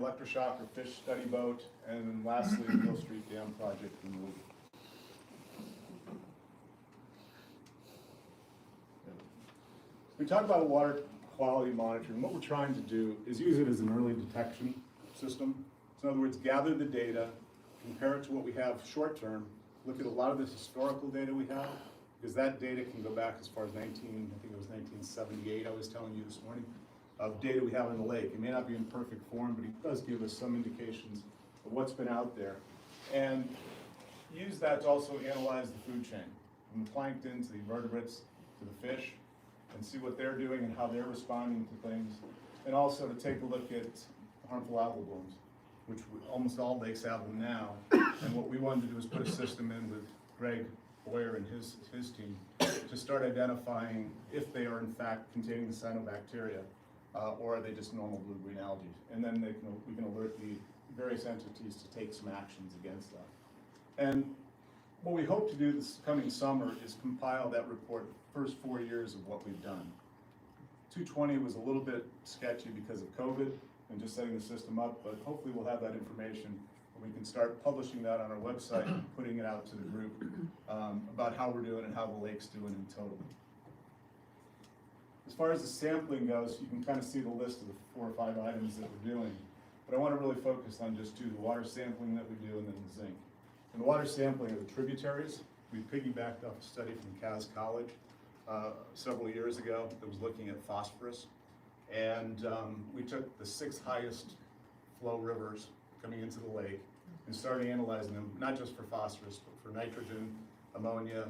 electroshock or fish study boat, and then lastly, the Mill Street Dam project removal. We talk about water quality monitoring. What we're trying to do is use it as an early detection system. So in other words, gather the data, compare it to what we have short term, look at a lot of this historical data we have, because that data can go back as far as I think it was 1978, I was telling you this morning, of data we have in the lake. It may not be in perfect form, but it does give us some indications of what's been out there. And use that to also analyze the food chain, from the plankton to the invertebrates to the fish, and see what they're doing and how they're responding to things. And also to take a look at harmful algal blooms, which almost all lakes have them now. And what we wanted to do is put a system in with Greg Boyer and his team to start identifying if they are in fact containing the cyanobacteria, or are they just normal blue-green algae. And then we can alert the various entities to take some actions against that. And what we hope to do this coming summer is compile that report, the first 4 years of what we've done. 220 was a little bit sketchy because of COVID and just setting the system up, but hopefully we'll have that information and we can start publishing that on our website and putting it out to the group about how we're doing and how the lake's doing in total. As far as the sampling goes, you can kind of see the list of the 4 or 5 items that we're doing, but I want to really focus on just 2, the water sampling that we do and then the zinc. And the water sampling are the tributaries. We piggybacked off a study from Cass College several years ago that was looking at phosphorus. And we took the 6 highest flow rivers coming into the lake and started analyzing them, not just for phosphorus, but for nitrogen, ammonia,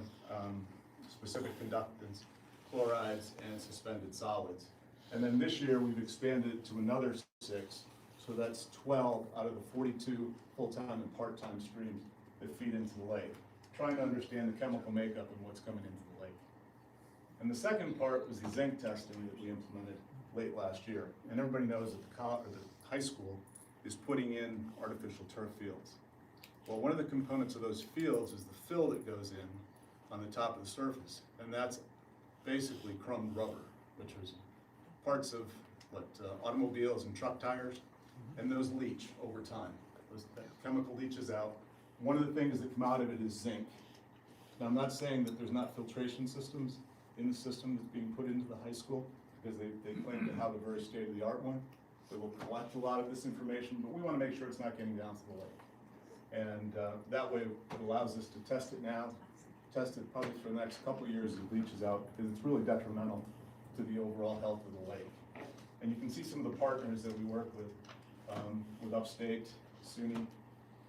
specific conductants, chlorides, and suspended solids. And then this year we've expanded it to another 6, so that's 12 out of the 42 full-time and part-time streams that feed into the lake, trying to understand the chemical makeup and what's coming into the lake. And the second part was the zinc testing that we implemented late last year. And everybody knows that the high school is putting in artificial turf fields. Well, one of the components of those fields is the fill that goes in on the top of the surface. And that's basically chrome rubber, which is parts of what automobiles and truck tires, and those leach over time. That chemical leaches out. One of the things that come out of it is zinc. Now, I'm not saying that there's not filtration systems in the system that's being put into the high school, because they claim to have a very state-of-the-art one that will collect a lot of this information, but we want to make sure it's not getting down to the lake. And that way it allows us to test it now, test it probably for the next couple of years as it leaches out, because it's really detrimental to the overall health of the lake. And you can see some of the partners that we work with Upstate, SUNY,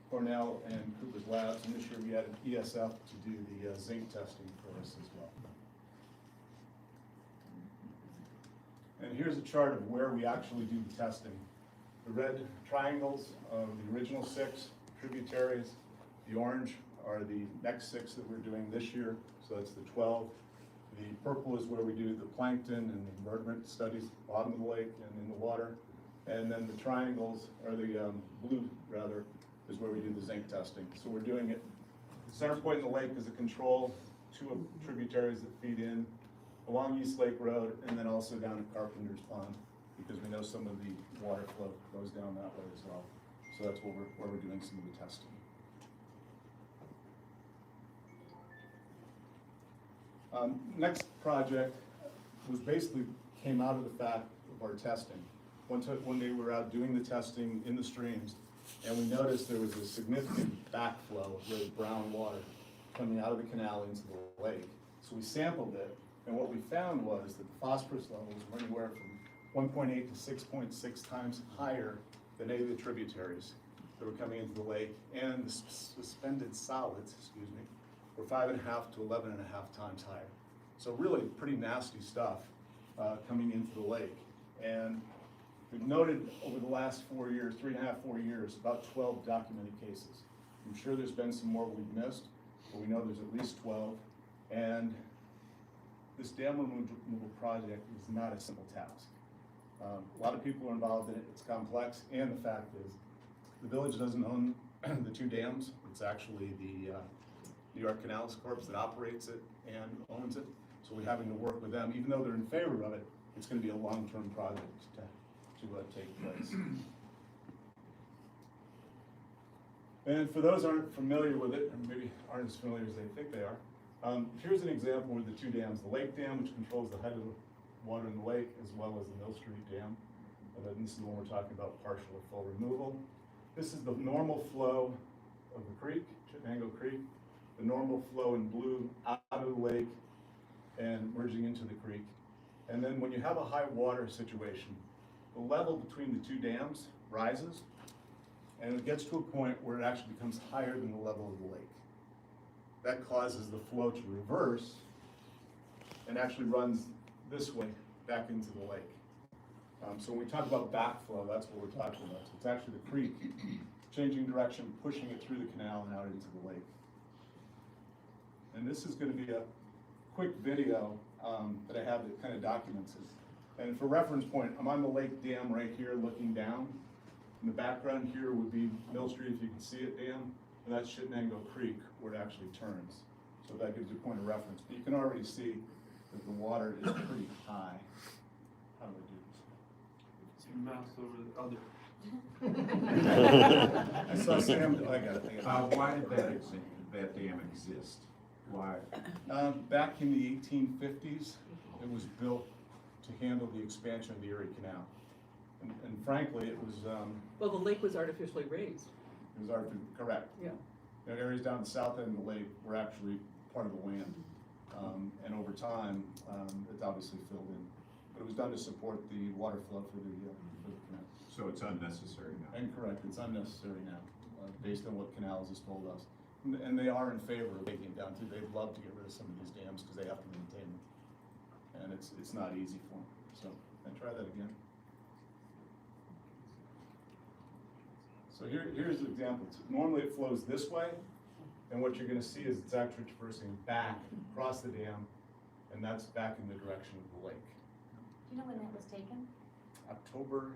Cornell, and Cooper's Labs, and this year we added ESF to do the zinc testing for us as well. And here's a chart of where we actually do the testing. The red triangles are the original 6 tributaries. The orange are the next 6 that we're doing this year, so that's the 12. The purple is where we do the plankton and the invertebrate studies, bottom of the lake and in the water. And then the triangles, or the blue rather, is where we do the zinc testing. So we're doing it, the center point in the lake is a control, 2 tributaries that feed in, along East Lake Road, and then also down at Carpenter's Pond, because we know some of the water flow goes down that way as well. So that's where we're doing some of the testing. Next project was basically came out of the fact of our testing. One day we were out doing the testing in the streams, and we noticed there was a significant backflow of really brown water coming out of the canal into the lake. So we sampled it, and what we found was that the phosphorus levels were anywhere from 1.8 to 6.6 times higher than any of the tributaries that were coming into the lake, and the suspended solids, were 5.5 to 11.5 times higher. So really pretty nasty stuff coming into the lake. And we've noted over the last 4 years, 3.5, 4 years, about 12 documented cases. I'm sure there's been some more we've missed, but we know there's at least 12. And this dam removal project is not a simple task. A lot of people are involved in it, it's complex, and the fact is, the village doesn't own the 2 dams. It's actually the New York Canals Corp that operates it and owns it. So we're having to work with them, even though they're in favor of it, it's going to be a long-term project to take place. And for those who aren't familiar with it, or maybe aren't as familiar as they think they are, here's an example with the two dams, the Lake Dam, which controls the height of the water in the lake, as well as the Mill Street Dam. And this is the one we're talking about partial or full removal. This is the normal flow of the creek, Chittenango Creek, the normal flow in blue out of the lake and merging into the creek. And then when you have a high water situation, the level between the two dams rises, and it gets to a point where it actually becomes higher than the level of the lake. That causes the flow to reverse and actually runs this way back into the lake. So when we talk about backflow, that's what we're talking about. So it's actually the creek changing direction, pushing it through the canal and out into the lake. And this is going to be a quick video that I have that kind of documents it. And for reference point, I'm on the lake dam right here looking down. In the background here would be Mill Street, if you can see it, dam, and that's Chittenango Creek where it actually turns. So that gives you a point of reference. But you can already see that the water is pretty high. How do I do this? Mouse over the other. I saw Sam, I got it. Why did that dam exist? Why? Back in the 1850s, it was built to handle the expansion of the Erie Canal. And frankly, it was, Well, the lake was artificially raised. correct. Yeah. You know, areas down the south end of the lake were actually part of the land. And over time, it's obviously filled in. But it was done to support the water flow for the canal. So it's unnecessary now. Incorrect, it's unnecessary now, based on what Canals has told us. And they are in favor of taking it down too. They'd love to get rid of some of these dams because they have to maintain them. And it's not easy for them. So, and try that again. So here's an example. Normally it flows this way, and what you're gonna see is it's actually traversing back across the dam, and that's back in the direction of the lake. Do you know when that was taken? October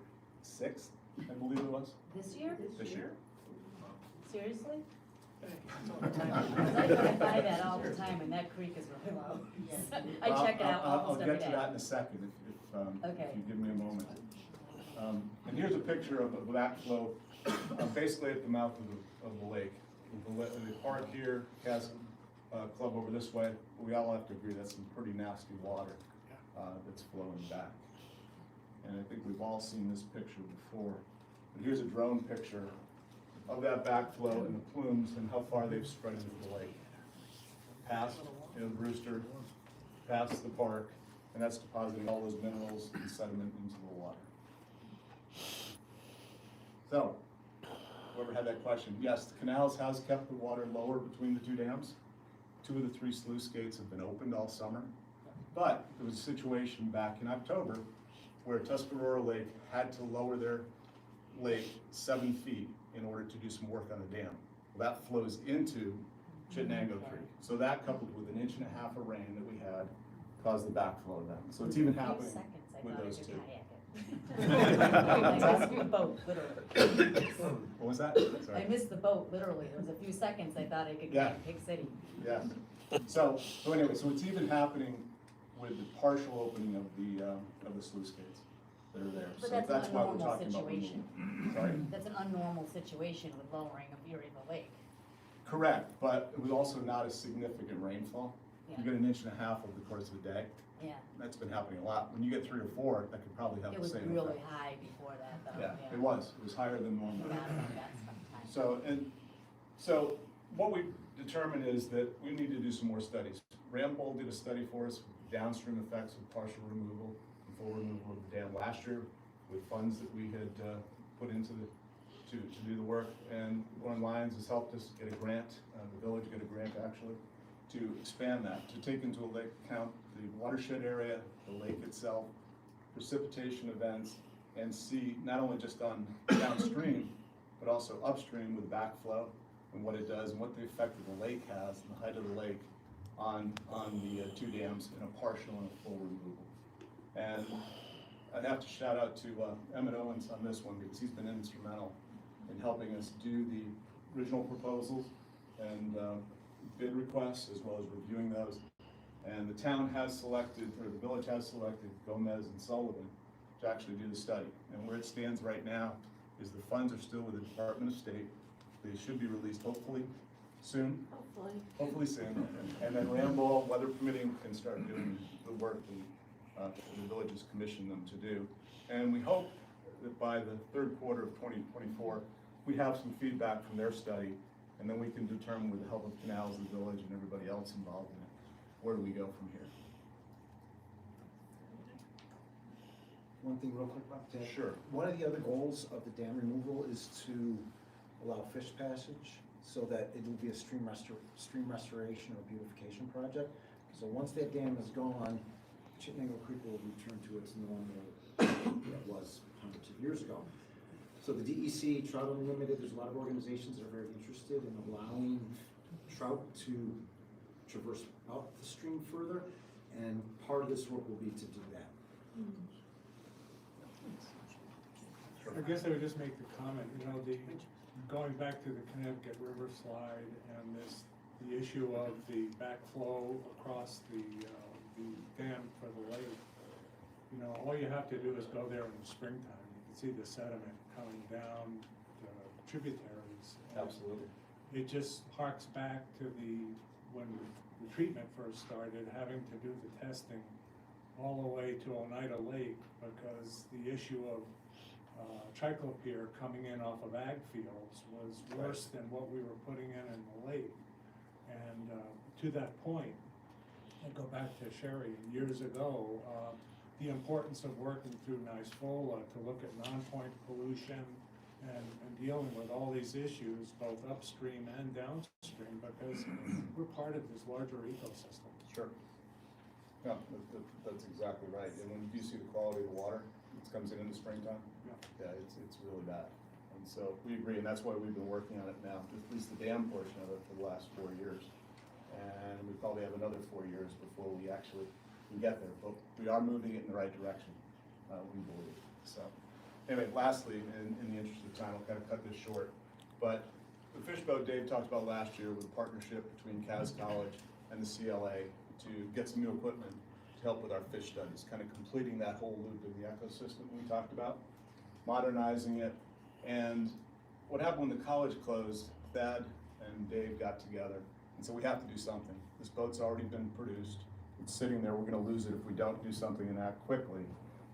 6th, I believe it was. This year? This year. Seriously? I drive by that all the time, and that creek is really low. I check it out almost every I'll get to day. that in a second Okay. if you give me a moment. And here's a picture of the backflow, basically at the mouth of the lake. The park here, Cazenovia Club over this way, we all have to agree that's some pretty nasty water that's flowing back. And I think we've all seen this picture before. And here's a drone picture of that backflow and the plumes and how far they've spread into the lake. Past, Brewster, past the park, and that's depositing all those minerals and sediment into the water. So, whoever had that question, yes, the canals has kept the water lower between the two dams. 2 of the 3 sluice gates have been opened all summer. But there was a situation back in October where Tuscarora Lake had to lower their lake 7 feet in order to do some work on the dam. Well, that flows into Chittenango Creek. So that coupled with 1.5 inches of rain that we had caused the backflow down. So it's even happening with those two. I missed the boat, literally. What was that? Sorry. I missed the boat, literally. There was a few seconds I thought I could Yeah. get Big City. Yes. So anyway, so it's even happening with the partial opening of the sluice gates that are there. But So that's an why we're abnormal talking about situation. removal. Sorry? That's an unnormal situation with lowering of Erie the lake. Correct, but it was also not a significant rainfall. Yeah. You get 1.5 inches over the course of a day. Yeah. That's been happening a lot. When you get 3 or 4, that could probably have It the was same really effect. high before that, though. Yeah, it was. It was higher than normal. Forgot about that sometimes. So what we determined is that we need to do some more studies. Ramboll did a study for us with downstream effects of partial removal and full removal of the dam last year with funds that we had put into to do the work. And Warren Lyons has helped us get a grant, the village got a grant actually, to expand that, to take into account the watershed area, the lake itself, precipitation events, and see not only just on downstream, but also upstream with backflow and what it does and what the effect of the lake has and the height of the lake on the 2 dams in a partial and a full removal. And I'd have to shout out to Emmett Owens on this one because he's been instrumental in helping us do the original proposals and bid requests as well as reviewing those. And the town has selected, or the village has selected Gomez and Sullivan to actually do the study. And where it stands right now is the funds are still with the Department of State. They should be released hopefully soon. Hopefully. Soon. And then Ramball, weather permitting, can start doing the work the village has commissioned them to do. And we hope that by the third quarter of 2024, we have some feedback from their study, and then we can determine with the help of Canals, the village, and everybody else involved in it, where do we go from here? One thing real quick about that. Sure. One of the other goals of the dam removal is to allow fish passage so that it will be a stream restoration or beautification project. So once that dam is gone, Chittenango Creek will return to its normal that it was hundreds of years ago. So the DEC, Trout Unlimited, there's a lot of organizations that are very interested in allowing trout to traverse out the stream further, and part of this work will be to do that. I guess I would just make the comment, you know, going back to the Connecticut River slide and the issue of the backflow across the dam for the lake. You know, all you have to do is go there in the springtime. You can see the sediment coming down the tributaries. Absolutely. It just harks back to when the treatment first started, having to do the testing all the way to Oneida Lake, because the issue of triclopyr coming in off of ag fields was worse than what we were putting in the lake. And to that point, I go back to Sherry years ago, the importance of working through NISFOLA to look at non-point pollution and dealing with all these issues, both upstream and downstream, because we're part of this larger ecosystem. Sure. No, that's exactly right. And when you do see the quality of the water that comes in the springtime, yeah, it's really bad. And so we agree, and that's why we've been working on it now, at least the dam portion of it, for the last 4 years. And we probably have another 4 years before we actually can get there, but we are moving it in the right direction, we believe. So anyway, lastly, in the interest of time, I'll kind of cut this short, but the fish boat Dave talked about last year with a partnership between Caz College and the CLA to get some new equipment to help with our fish studies, kind of completing that whole loop of the ecosystem we talked about, modernizing it. And what happened when the college closed, Thad and Dave got together and said, we have to do something. This boat's already been produced. It's sitting there. We're going to lose it if we don't do something and act quickly.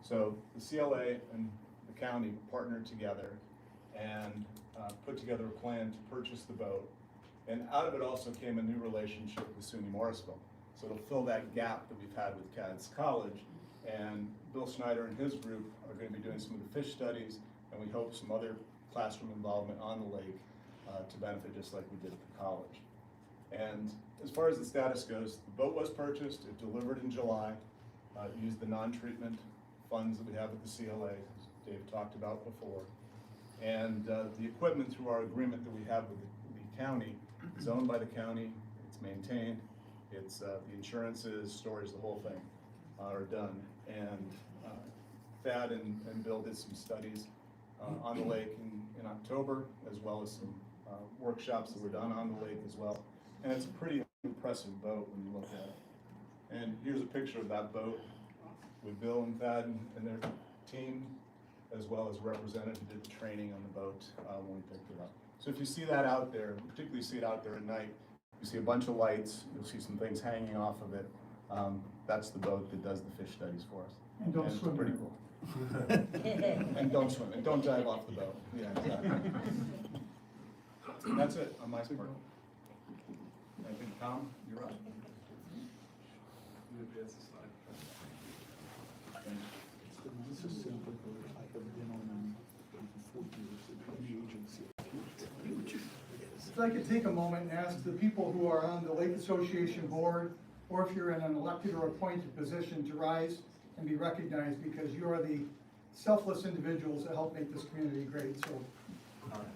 So the CLA and the county partnered together and put together a plan to purchase the boat. And out of it also came a new relationship with SUNY Morrisville. So it'll fill that gap that we've had with Caz College. And Bill Schneider and his group are going to be doing some of the fish studies, and we hope some other classroom involvement on the lake to benefit just like we did at the college. And as far as the status goes, the boat was purchased, it delivered in July, used the non-treatment funds that we have at the CLA, as Dave talked about before. And the equipment through our agreement that we have with the county is owned by the county, it's maintained, it's the insurances, storage, the whole thing are done. And Thad and Bill did some studies on the lake in October, as well as some workshops that were done on the lake as well. And it's a pretty impressive boat when you look at it. And here's a picture of that boat with Bill and Thad and their team, as well as a representative who did the training on the boat when we picked it up. So if you see that out there, particularly see it out there at night, you see a bunch of lights, you'll see some things hanging off of it. That's the boat that does the fish studies for us. And don't swim. It's pretty cool. And don't swim, and don't dive off the boat. Yeah, exactly. That's it on my part. I think, Tom, you're up. This is simple, I have been on for 4 years at the agency. If I could take a moment and ask the people who are on the Lake Association board, or if you're in an elected or appointed position, to rise and be recognized, because you are the selfless individuals that help make this community great. So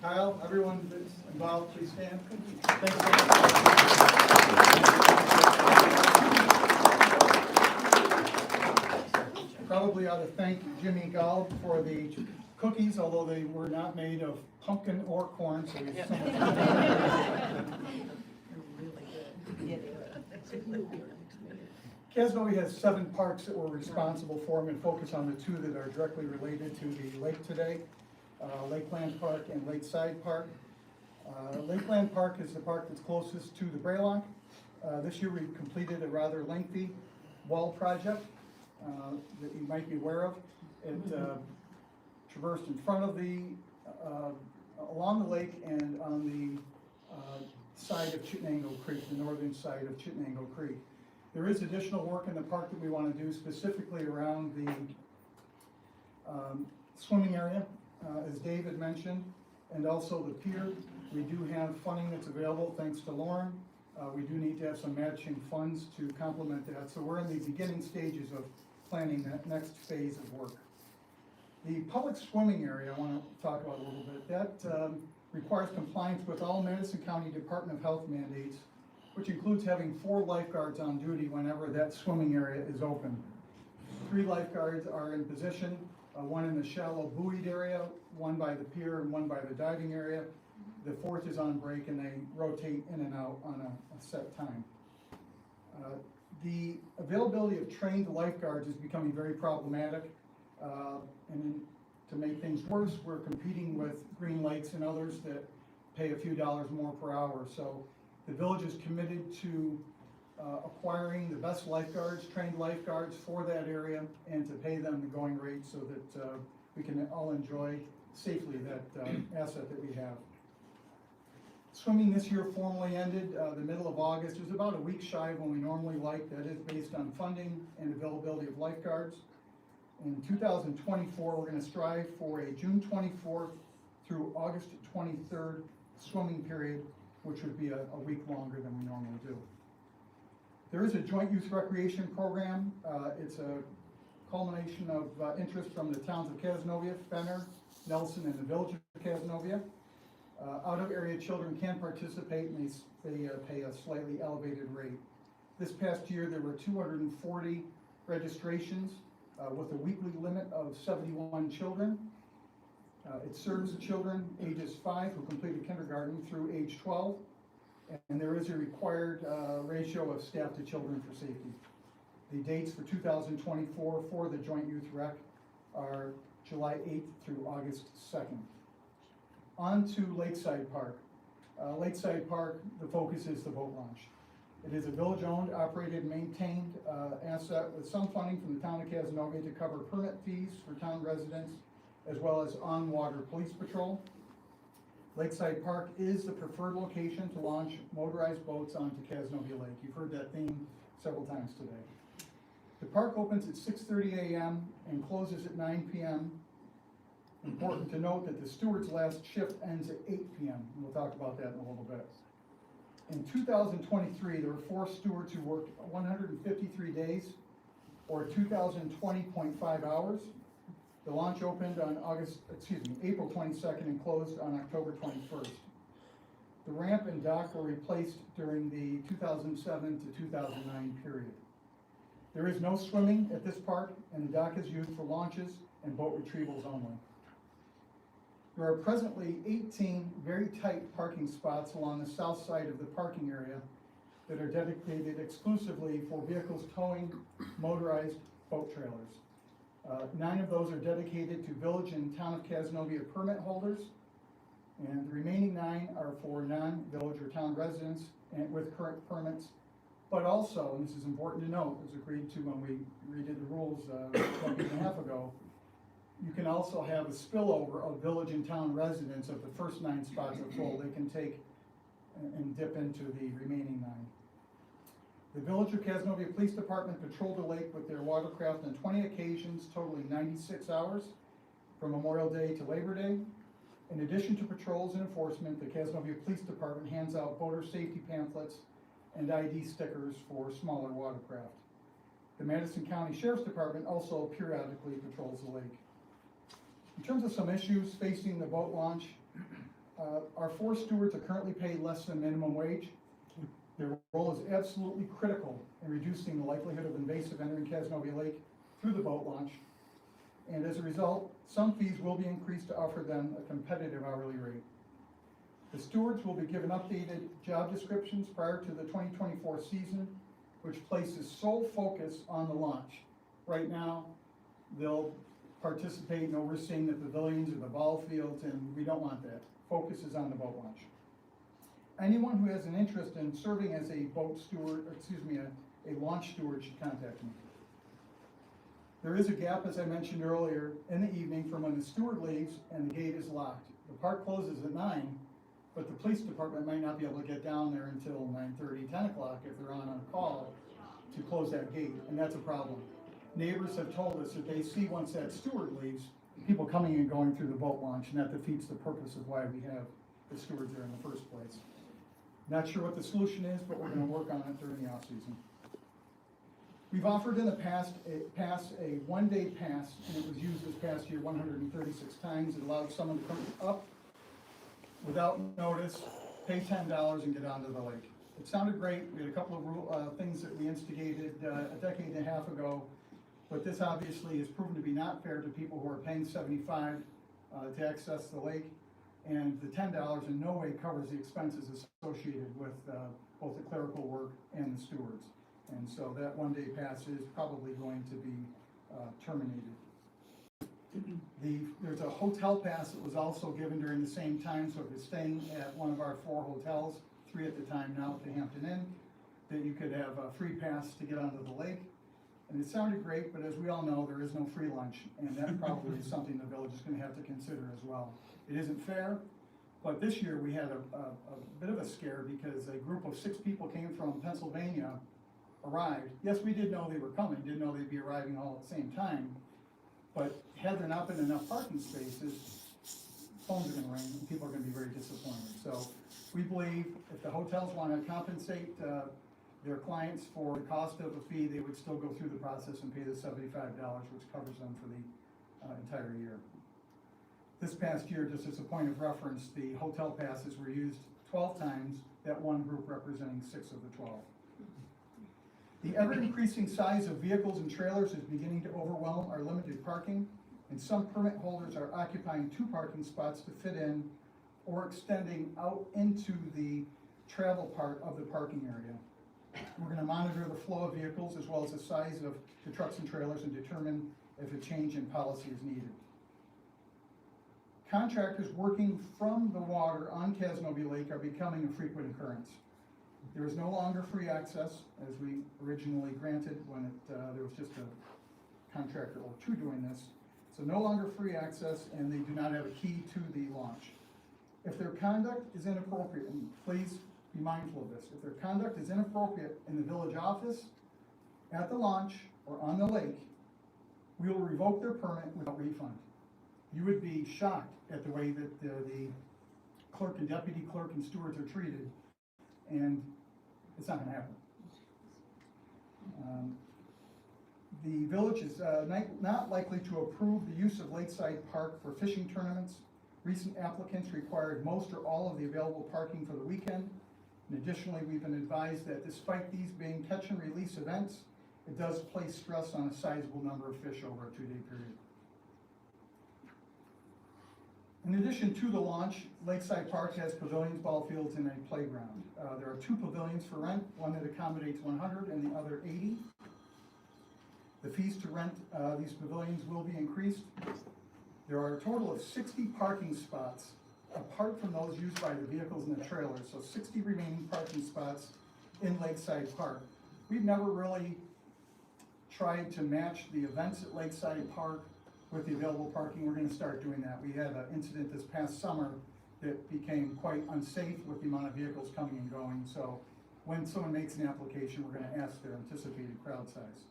Kyle, everyone that's involved, please stand. Thanks so much. Probably ought to thank Jimmy Gall for the cookies, although they were not made of pumpkin or corn. So he's Cazenovia has 7 parks that we're responsible for. I'm going to focus on the 2 that are directly related to the lake today, Lakeland Park and Lakeside Park. Lakeland Park is the park that's closest to the Braylock. This year we completed a rather lengthy wall project that you might be aware of. It traversed in front of the, along the lake and on the side of Chittenango Creek, the northern side of Chittenango Creek. There is additional work in the park that we want to do specifically around the swimming area, as David mentioned, and also the pier. We do have funding that's available thanks to Lauren. We do need to have some matching funds to complement that. So we're in the beginning stages of planning that next phase of work. The public swimming area I want to talk about a little bit. That requires compliance with all Madison County Department of Health mandates, which includes having 4 lifeguards on duty whenever that swimming area is open. 3 lifeguards are in position, one in the shallow buoyed area, one by the pier, and one by the diving area. The 4th is on break, and they rotate in and out on a set time. The availability of trained lifeguards is becoming very problematic. And to make things worse, we're competing with Green Lakes and others that pay a few dollars more per hour. So the village is committed to acquiring the best lifeguards, trained lifeguards for that area, and to pay them the going rate so that we can all enjoy safely that asset that we have. Swimming this year formally ended the middle of August. It was about a week shy of when we normally like. That is based on funding and availability of lifeguards. In 2024, we're going to strive for a June 24th through August 23rd swimming period, which would be a week longer than we normally do. There is a joint youth recreation program. It's a culmination of interest from the towns of Cazenovia, Fenner, Nelson, and the village of Cazenovia. Out-of-area children can participate, and they pay a slightly elevated rate. This past year, there were 240 registrations with a weekly limit of 71 children. It serves children ages 5 who completed kindergarten through age 12, and there is a required ratio of staff to children for safety. The dates for 2024 for the Joint Youth Rec are July 8th through August 2nd. On to Lakeside Park. Lakeside Park, the focus is the boat launch. It is a village-owned, operated, maintained asset with some funding from the town of Cazenovia to cover permit fees for town residents, as well as on-water police patrol. Lakeside Park is the preferred location to launch motorized boats onto Cazenovia Lake. You've heard that theme several times today. The park opens at 6:30 a.m. and closes at 9 p.m. Important to note that the steward's last shift ends at 8 p.m. We'll talk about that in a little bit. In 2023, there were 4 stewards who worked 153 days, or 2,020.5 hours. The launch opened on April 22nd and closed on October 21st. The ramp and dock were replaced during the 2007 to 2009 period. There is no swimming at this park, and the dock is used for launches and boat retrievals only. There are presently 18 very tight parking spots along the south side of the parking area that are dedicated exclusively for vehicles towing motorized boat trailers. 9 of those are dedicated to village and town of Cazenovia permit holders, and the remaining 9 are for non-village or town residents and with current permits. But also, and this is important to note, as agreed to when we redid the rules a week and a half ago, you can also have a spillover of village and town residents. If the first 9 spots are full, they can take and dip into the remaining 9. The Village of Cazenovia Police Department patrolled the lake with their watercraft on 20 occasions, totaling 96 hours from Memorial Day to Labor Day. In addition to patrols and enforcement, the Cazenovia Police Department hands out boater safety pamphlets and ID stickers for smaller watercraft. The Madison County Sheriff's Department also periodically patrols the lake. In terms of some issues facing the boat launch, our 4 stewards are currently paid less than minimum wage. Their role is absolutely critical in reducing the likelihood of invasive entering Cazenovia Lake through the boat launch. And as a result, some fees will be increased to offer them a competitive hourly rate. The stewards will be given updated job descriptions prior to the 2024 season, which places sole focus on the launch. Right now, they'll participate in overseeing the pavilions or the ball fields, and we don't want that. Focus is on the boat launch. Anyone who has an interest in serving as a boat steward, or excuse me, a launch steward should contact me. There is a gap, as I mentioned earlier, in the evening from when the steward leaves and the gate is locked. The park closes at 9, but the police department might not be able to get down there until 9:30, 10 o'clock if they're on a call to close that gate, and that's a problem. Neighbors have told us that they see once that steward leaves, people coming and going through the boat launch, and that defeats the purpose of why we have the stewards there in the first place. Not sure what the solution is, but we're gonna work on it during the off-season. We've offered in the past a one-day pass, and it was used this past year 136 times. It allowed someone to come up without notice, pay $10 and get onto the lake. It sounded great. We had a couple of things that we instigated a decade and a half ago, but this obviously has proven to be not fair to people who are paying $75 to access the lake, and the $10 in no way covers the expenses associated with both the clerical work and the stewards. And so that one-day pass is probably going to be terminated. There's a hotel pass that was also given during the same time, so if you're staying at one of our 4 hotels, 3 at the time now at the Hampton Inn, that you could have a free pass to get onto the lake. And it sounded great, but as we all know, there is no free lunch, and that probably is something the village is gonna have to consider as well. It isn't fair, but this year we had a bit of a scare because a group of 6 people came from Pennsylvania, arrived. Yes, we did know they were coming, didn't know they'd be arriving all at the same time, but had there not been enough parking spaces, phones are gonna ring and people are gonna be very disappointed. So we believe if the hotels wanna compensate their clients for the cost of a fee, they would still go through the process and pay the $75, which covers them for the entire year. This past year, just as a point of reference, the hotel passes were used 12 times, that one group representing 6 of the 12. The ever-increasing size of vehicles and trailers is beginning to overwhelm our limited parking, and some permit holders are occupying 2 parking spots to fit in or extending out into the travel part of the parking area. We're gonna monitor the flow of vehicles as well as the size of the trucks and trailers and determine if a change in policy is needed. Contractors working from the water on Cazenovia Lake are becoming a frequent occurrence. There is no longer free access as we originally granted when there was just a contractor or 2 doing this. So no longer free access, and they do not have a key to the launch. If their conduct is inappropriate, and please be mindful of this, if their conduct is inappropriate in the village office, at the launch, or on the lake, we will revoke their permit without refund. You would be shocked at the way that the clerk and deputy clerk and stewards are treated, and it's not gonna happen. The village is not likely to approve the use of Lakeside Park for fishing tournaments. Recent applicants required most or all of the available parking for the weekend. And additionally, we've been advised that despite these being catch and release events, it does place stress on a sizable number of fish over a 2-day period. In addition to the launch, Lakeside Park has pavilions, ball fields, and a playground. There are 2 pavilions for rent, one that accommodates 100 and the other 80. The fees to rent these pavilions will be increased. There are a total of 60 parking spots, apart from those used by the vehicles and the trailers, so 60 remaining parking spots in Lakeside Park. We've never really tried to match the events at Lakeside Park with the available parking. We're gonna start doing that. We had an incident this past summer that became quite unsafe with the amount of vehicles coming and going. So when someone makes an application, we're gonna ask their anticipated crowd size.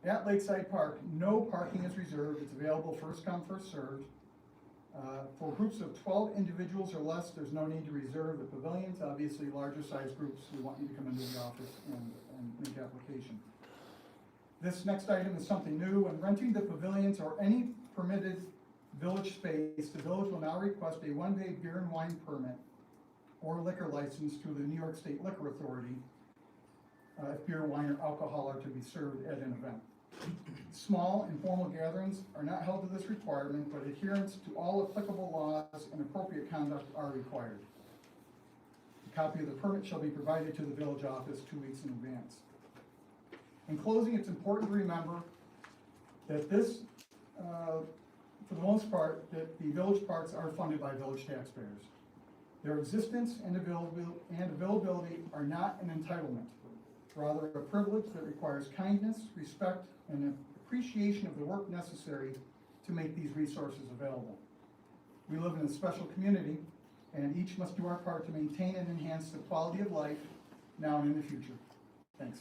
At Lakeside Park, no parking is reserved. It's available first come, first served. For groups of 12 individuals or less, there's no need to reserve the pavilions. Obviously, larger size groups, we want you to come into the office and make application. This next item is something new. When renting the pavilions or any permitted village space, the village will now request a 1-day beer and wine permit or liquor license through the New York State Liquor Authority if beer, wine, or alcohol are to be served at an event. Small informal gatherings are not held to this requirement, but adherence to all applicable laws and appropriate conduct are required. A copy of the permit shall be provided to the village office 2 weeks in advance. In closing, it's important to remember that this, for the most part, that the village parks are funded by village taxpayers. Their existence and availability are not an entitlement, rather a privilege that requires kindness, respect, and an appreciation of the work necessary to make these resources available. We live in a special community, and each must do our part to maintain and enhance the quality of life now and in the future. Thanks.